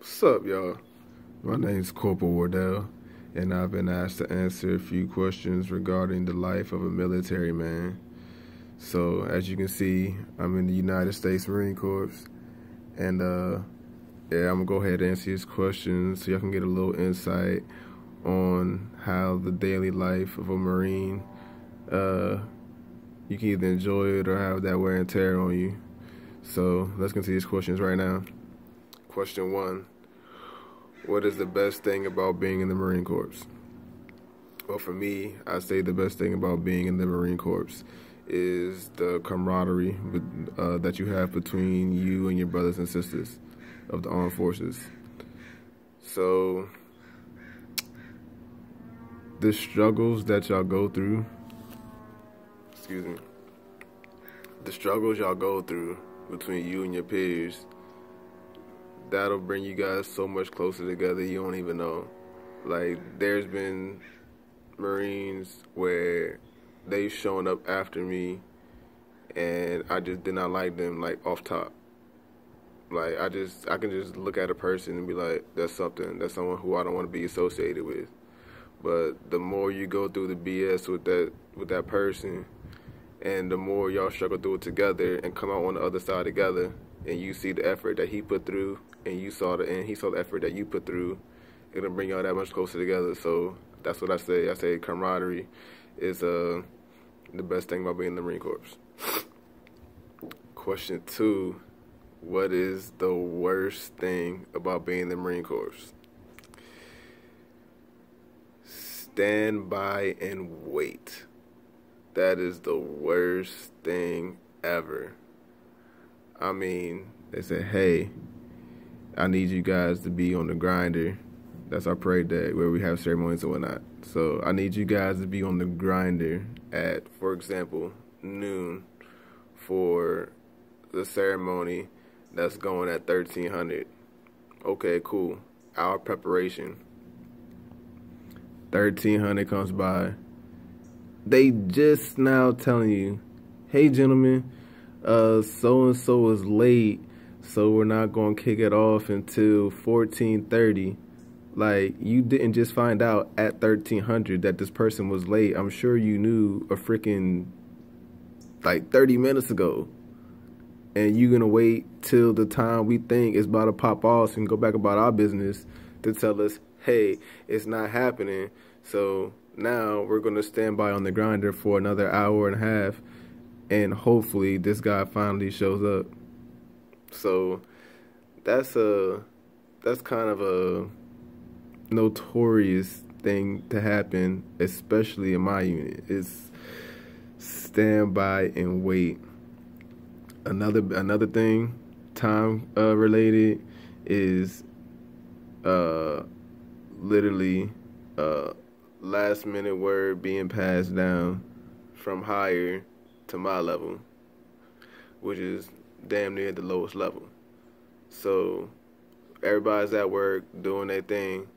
What's up, y'all? My name's Corporal Wardell, and I've been asked to answer a few questions regarding the life of a military man. So, as you can see, I'm in the United States Marine Corps, and yeah, I'm gonna go ahead and answer these questions so y'all can get a little insight on how the daily life of a Marine, you can either enjoy it or have that wear and tear on you. So, let's get to these questions right now. Question 1. What is the best thing about being in the Marine Corps? Well, for me, I say the best thing about being in the Marine Corps is the camaraderie that you have between you and your brothers and sisters of the armed forces. So, the struggles that y'all go through, the struggles y'all go through between you and your peers, that'll bring you guys so much closer together you don't even know. Like, there's been Marines where they've shown up after me and I just did not like them, like, off top. Like, I can just look at a person and be like, that's someone who I don't want to be associated with. But the more you go through the BS with that person, and the more y'all struggle through it together and come out on the other side together, and you see the effort that he put through, and he saw the effort that you put through, it'll bring y'all that much closer together. So that's what I say. I say camaraderie is the best thing about being in the Marine Corps. Question 2, what is the worst thing about being in the Marine Corps? Stand by and wait. That is the worst thing ever. I mean, they said, hey, I need you guys to be on the grinder. That's our parade day where we have ceremonies and whatnot. So I need you guys to be on the grinder at, for example, noon for the ceremony that's going at 1300. Okay, cool. Our preparation. 1300 comes by. They just now telling you, hey, gentlemen, so-and-so is late, so we're not going to kick it off until 1430. Like, you didn't just find out at 1300 that this person was late. I'm sure you knew a freaking, like, 30 minutes ago. And you're going to wait till the time we think is about to pop off and go back about our business to tell us, hey, it's not happening. So now we're going to stand by on the grinder for another hour and a half. And hopefully this guy finally shows up. So that's kind of a notorious thing to happen, especially in my unit. Is stand by and wait. Another thing, time related, is literally last minute word being passed down from higher to my level, which is damn near the lowest level. So everybody's at work doing their thing,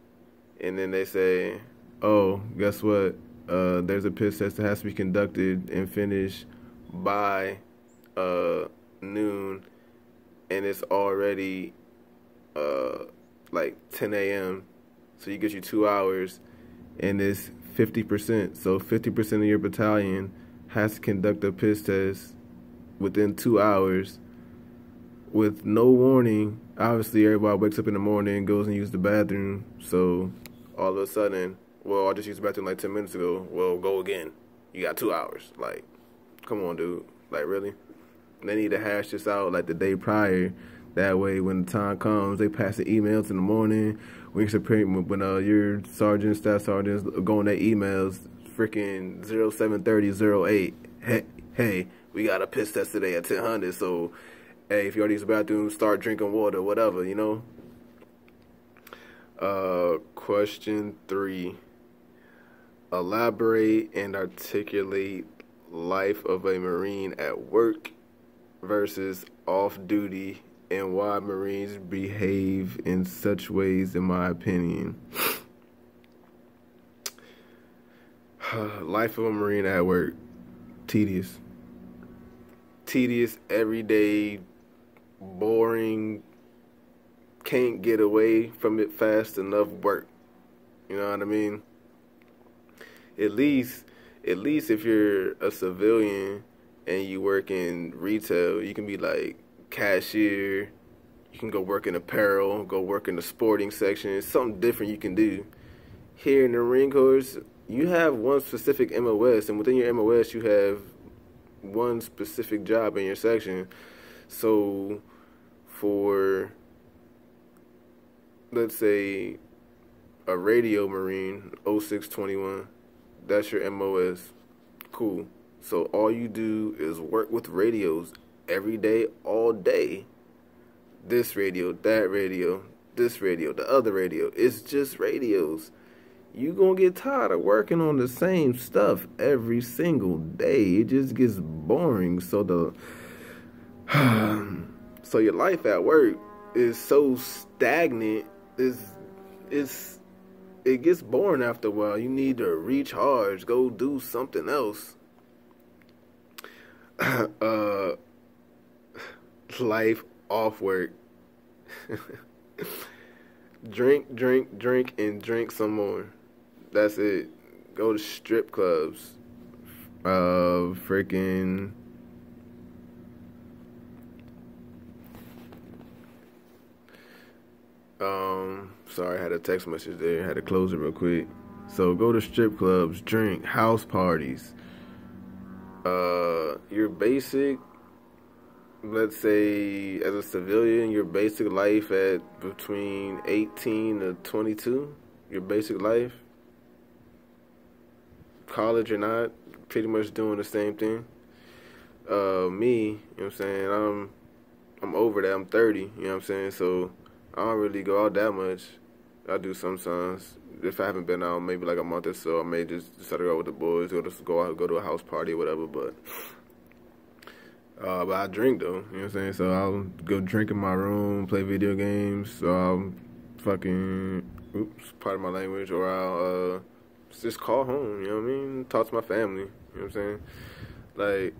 and then they say, oh, guess what? There's a piss test that has to be conducted and finished by noon, and it's already like 10 a.m. So you get you 2 hours, and it's 50%. So 50% of your battalion has to conduct a piss test within 2 hours with no warning. Obviously, everybody wakes up in the morning and goes and uses the bathroom. So all of a sudden, well, I just used the bathroom like 10 minutes ago. Well, go again. You got 2 hours. Like, come on, dude. Like, really? They need to hash this out like the day prior. That way, when the time comes, they pass the emails in the morning. When your sergeant, staff sergeants go on their emails, freaking 073008. Hey, we got a piss test today at 1000. So, hey, if you already use the bathroom, start drinking water, whatever, you know. Question 3. Elaborate and articulate life of a Marine at work versus off duty, and why Marines behave in such ways, in my opinion. Life of a Marine at work. Tedious. Everyday, boring, can't get away from it fast enough work. You know what I mean? At least if you're a civilian and you work in retail, you can be like cashier. You can go work in apparel, go work in the sporting section. It's something different you can do. Here in the Marine Corps, you have one specific MOS, and within your MOS, you have one specific job in your section. So, for, let's say, a radio Marine, 0621, that's your MOS. Cool. So, all you do is work with radios every day, all day. This radio, that radio, this radio, the other radio. It's just radios. You gonna get tired of working on the same stuff every single day. It just gets boring. So so your life at work is so stagnant. It gets boring after a while. You need to recharge. Go do something else. Life off work. Drink, and drink some more. That's it. Go to strip clubs. Freaking. Sorry, I had a text message there. I had to close it real quick. So go to strip clubs, drink, house parties. Your basic, let's say, as a civilian, your basic life at between 18 to 22, your basic life. College or not, pretty much doing the same thing. Me, you know what I'm saying, I'm over that. I'm 30, you know what I'm saying, so I don't really go out that much. I do sometimes. If I haven't been out maybe like a month or so, I may just decide to go out with the boys, go to a house party or whatever, but I drink though, you know what I'm saying, so I'll go drink in my room, play video games, so I'll pardon my language, or I'll just call home, you know what I mean, talk to my family, you know what I'm saying, like,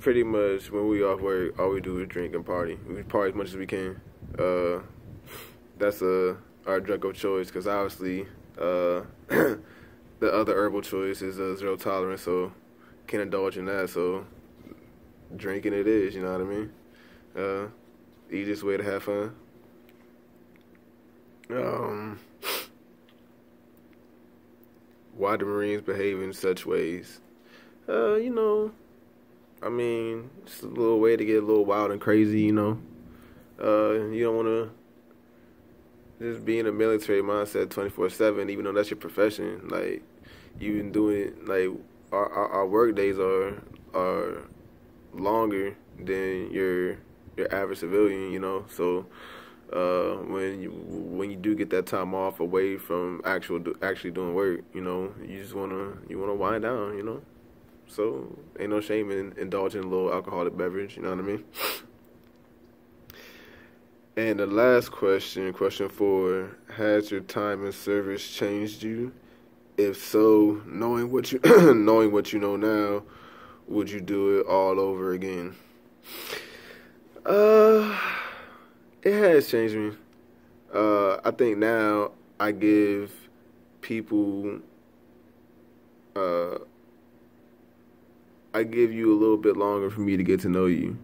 pretty much when we off work, all we do is drink and party. We party as much as we can. That's our drug of choice, because obviously the other herbal choice is zero tolerance, so can't indulge in that, so drinking it is, you know what I mean? Easiest way to have fun. Why do Marines behave in such ways? You know, I mean, it's a little way to get a little wild and crazy, you know. You don't want to just be in a military mindset 24/7, even though that's your profession. Like, you've been doing, like, our work days are longer than your average civilian, you know. So when you do get that time off away from actually doing work, you know, you wanna wind down, you know. So ain't no shame in indulging a little alcoholic beverage, you know what I mean? And the last question 4, has your time in service changed you? If so, knowing what you know now, would you do it all over again? It has changed me. I think now I give people, I give you a little bit longer for me to get to know you.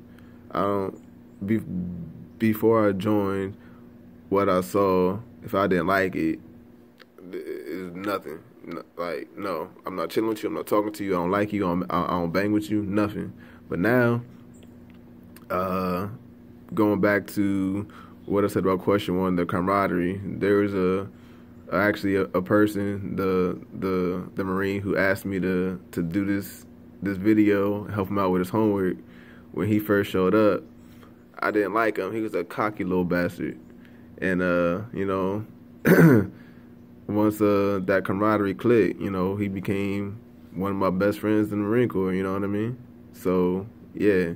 Before I joined, what I saw, if I didn't like it, is nothing. Like, no, I'm not chilling with you. I'm not talking to you. I don't like you. I don't bang with you. Nothing. But now, going back to what I said about question 1, the camaraderie. There was actually a person, the Marine, who asked me to do this video, help him out with his homework. When he first showed up, I didn't like him. He was a cocky little bastard. And, you know, once that camaraderie clicked, you know, he became one of my best friends in the Marine Corps, you know what I mean? So, yeah,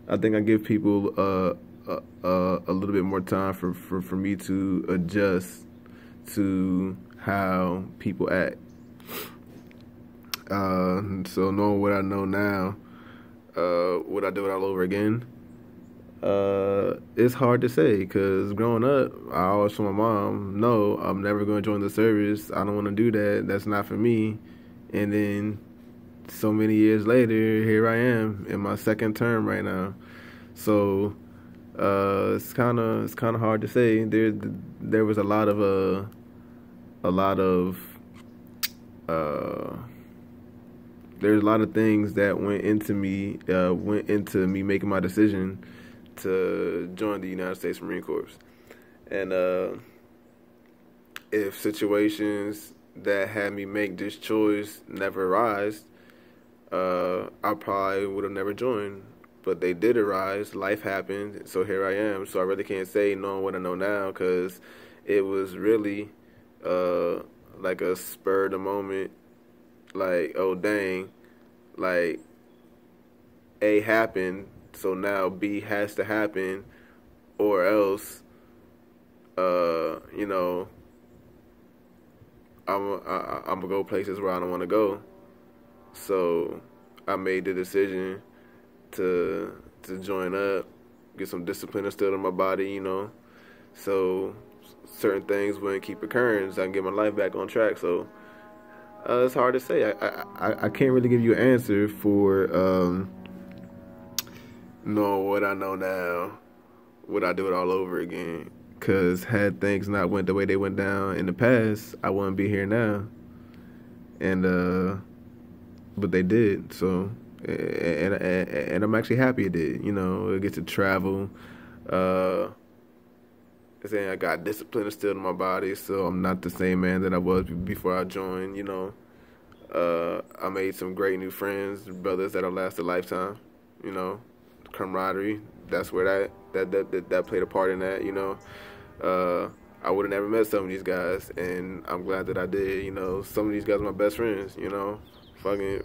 I think I give people a little bit more time for me to adjust to how people act. So knowing what I know now, would I do it all over again? it's hard to say because growing up, I always told my mom, "No, I'm never going to join the service. I don't want to do that. That's not for me." And then so many years later, here I am in my second term right now. So it's kind of hard to say. There was a lot of uh, there's a lot of things that went into me making my decision to join the United States Marine Corps. And if situations that had me make this choice never arise, I probably would have never joined. But they did arise. Life happened, so here I am. So I really can't say knowing what I know now because it was really like a spur of the moment. Like, oh dang, like A happened, so now B has to happen, or else, you know, I'm gonna go places where I don't want to go. So I made the decision to join up, get some discipline instilled in my body, so certain things wouldn't keep occurring, so I can get my life back on track. So it's hard to say. I can't really give you an answer for knowing what I know now. Would I do it all over again? Because had things not went the way they went down in the past, I wouldn't be here now. And but they did. So and I'm actually happy it did. I get to travel. Saying I got discipline instilled in my body, so I'm not the same man that I was before I joined. I made some great new friends, brothers that'll last a lifetime. Camaraderie. That's where that played a part in that. I would have never met some of these guys, and I'm glad that I did. Some of these guys are my best friends. Fucking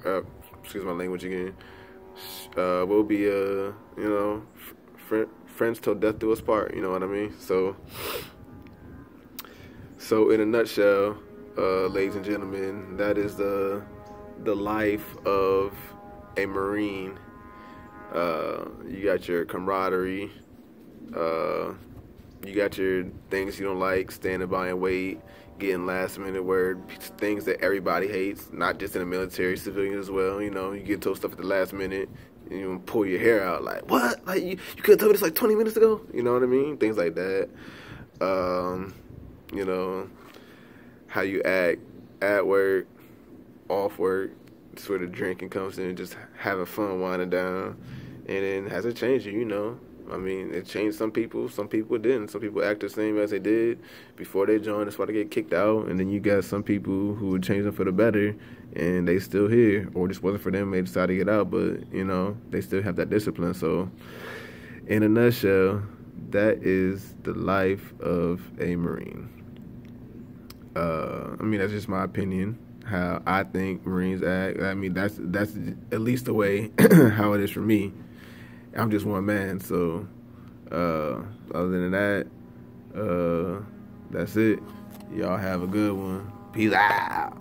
excuse my language again. We'll be friends till death do us part. You know what I mean? So in a nutshell, ladies and gentlemen, that is the life of a Marine. You got your camaraderie. You got your things you don't like, standing by and wait, getting last minute word, things that everybody hates, not just in the military, civilian as well. You get told stuff at the last minute, and you pull your hair out like, what? Like you could have told me this like 20 minutes ago? You know what I mean? Things like that. How you act at work, off work, sort of drinking comes in, just having fun, winding down, and then has it changed you? I mean, it changed some people it didn't. Some people act the same as they did before they joined. That's why they get kicked out. And then you got some people who would change them for the better, and they still here. Or this wasn't for them, they decided to get out, but, they still have that discipline. So, in a nutshell, that is the life of a Marine. That's just my opinion, how I think Marines act. I mean, that's at least the way how it is for me. I'm just one man, so other than that, that's it. Y'all have a good one. Peace out.